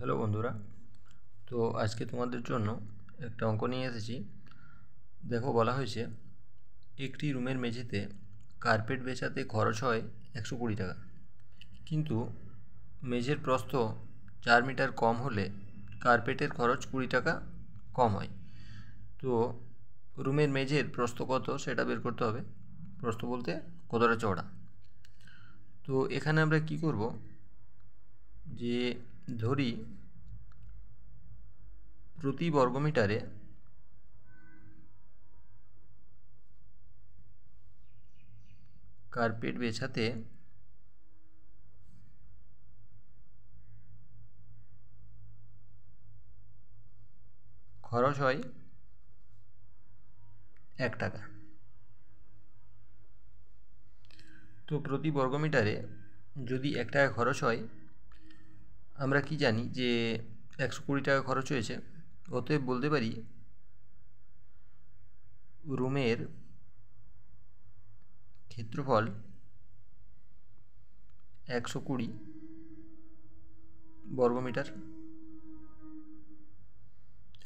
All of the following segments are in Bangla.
হ্যালো বন্ধুরা, তো আজকে তোমাদের জন্য একটা অঙ্ক নিয়ে এসেছি। দেখো, বলা হয়েছে একটি রুমের মেঝেতে কার্পেট বেছাতে খরচ হয় 120 টাকা, কিন্তু মেঝের প্রস্থ 4 মিটার কম হলে কার্পেটের খরচ 20 টাকা কম হয়। তো রুমের মেঝের প্রস্থ কত সেটা বের করতে হবে। প্রস্থ বলতে কতটা চওড়া। তো এখানে আমরা কি করব, যে ধরি প্রতি বর্গমিটারে কার্পেট বেছাতে খরচ হয় 1 টাকা। তো প্রতি বর্গমিটারে যদি 1 টাকা খরচ হয়, আমরা কি জানি যে 120 টাকা খরচ হয়েছে। অতএব বলতে পারি রুমের ক্ষেত্রফল 120 বর্গমিটার।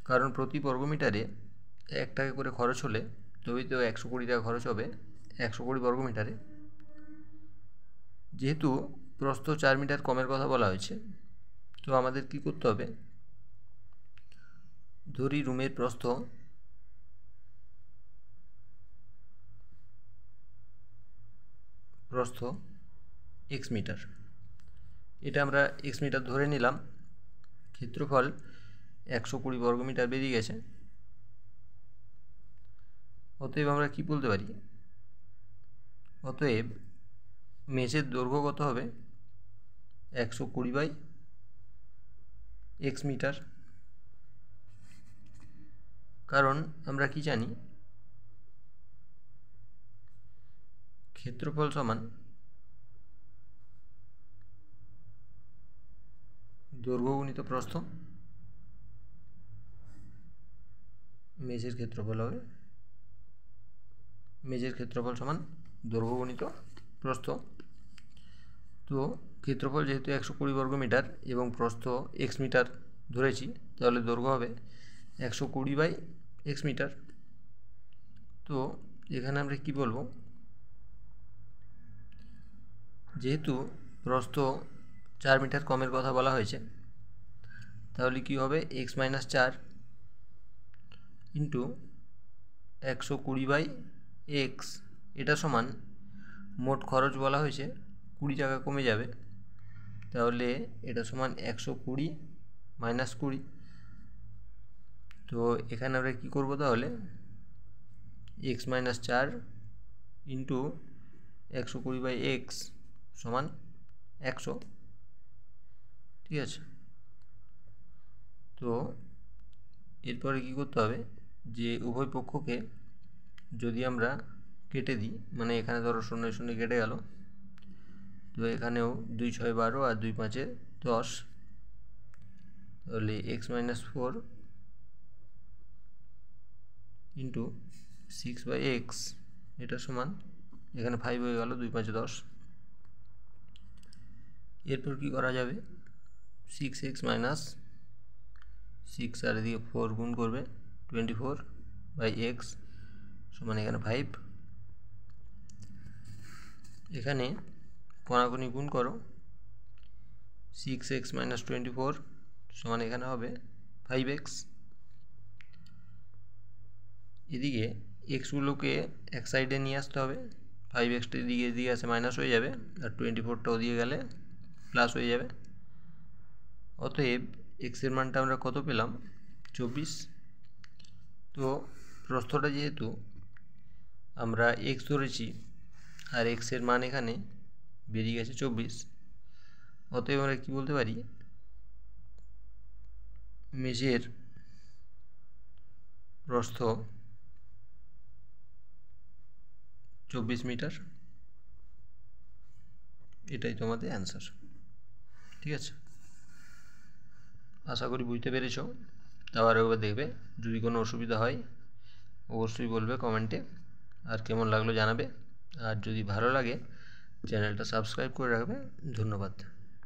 কারণ প্রতি বর্গমিটারে 1 টাকা করে খরচ হলে তবেই তো 120 টাকা খরচ হবে 120 বর্গমিটারে। যেহেতু প্রস্থ 4 মিটার কমের কথা বলা হয়েছে, তো আমাদের কি করতে হবে, ধরি রুমের প্রস্থ x মিটার, এটা আমরা x মিটার ধরে নিলাম। ক্ষেত্রফল 120 বর্গমিটার বেরিয়ে গেছে। অতএব আমরা কি বলতে পারি, অতএব মেঝের দৈর্ঘ্য কত হবে 120/x মিটার। কারণ আমরা কি জানি, ক্ষেত্রফল সমান দৈর্ঘ্য গুণিত প্রস্থ। মেঝের ক্ষেত্রফল সমান দৈর্ঘ্য গুণিত প্রস্থ। তো ক্ষেত্রফল যেহেতু 120 বর্গমিটার এবং প্রস্থ x মিটার ধরেছি, তাহলে দৈর্ঘ্য হবে 120/x মিটার। তো এখানে আমরা কি বলবো, যেহেতু প্রস্থ 4 মিটার কমের কথা বলা হয়েছে, তাহলে কি হবে x - 4 ইন্টু 120/x, এটা সমান মোট খরচ বলা হয়েছে 20 টাকা কমে যাবে, তাহলে এটা সমান 120 - 20। তো এখানে আমরা কি করব, তাহলে x - 4 ইন্টু 120/x সমান 100। ঠিক আছে। তো এরপরে কি করতে হবে, যে উভয় পক্ষকে যদি আমরা কেটে দিই, মানে এখানে ধরো 0 0 কেটে গেল, তো এখানেও 2 6 12 আর 2 5 10, তাহলে x - 4 ইন্টু 6/x, এটা সমান এখানে 5 হয়ে গেল, 2 5 10। এরপর কি করা যাবে, 6x - 6 আর এদিকে 4 গুণ করবে, 24/x সমান এখানে 5। এখানে কোণাকুণি গুণ করো, 6x - 24 সমান এখানে হবে 5x। এদিকে এক্সগুলোকে এক সাইডে নিয়ে আসতে হবে, 5xটা এদিকে আসে মাইনাস হয়ে যাবে, আর 24টা ওদিকে গেলে প্লাস হয়ে যাবে। অতএব এক্সের মানটা আমরা কত পেলাম, 24। তো প্রস্থটা যেহেতু আমরা x ধরেছি আর এক্সের মান এখানে বেরিয়ে গেছে 24, অতএব আমরা কী বলতে পারি, মেঝের প্রস্থ 24 মিটার। এটাই তোমাদের অ্যান্সার। ঠিক আছে, আশা করি বুঝতে পেরেছ। তাও আর একবার দেখবে, যদি কোনো অসুবিধা হয় অবশ্যই বলবে কমেন্টে, আর কেমন লাগলো জানাবে। আর যদি ভালো লাগে চ্যানেলটা সাবস্ক্রাইব করে রাখবে। ধন্যবাদ।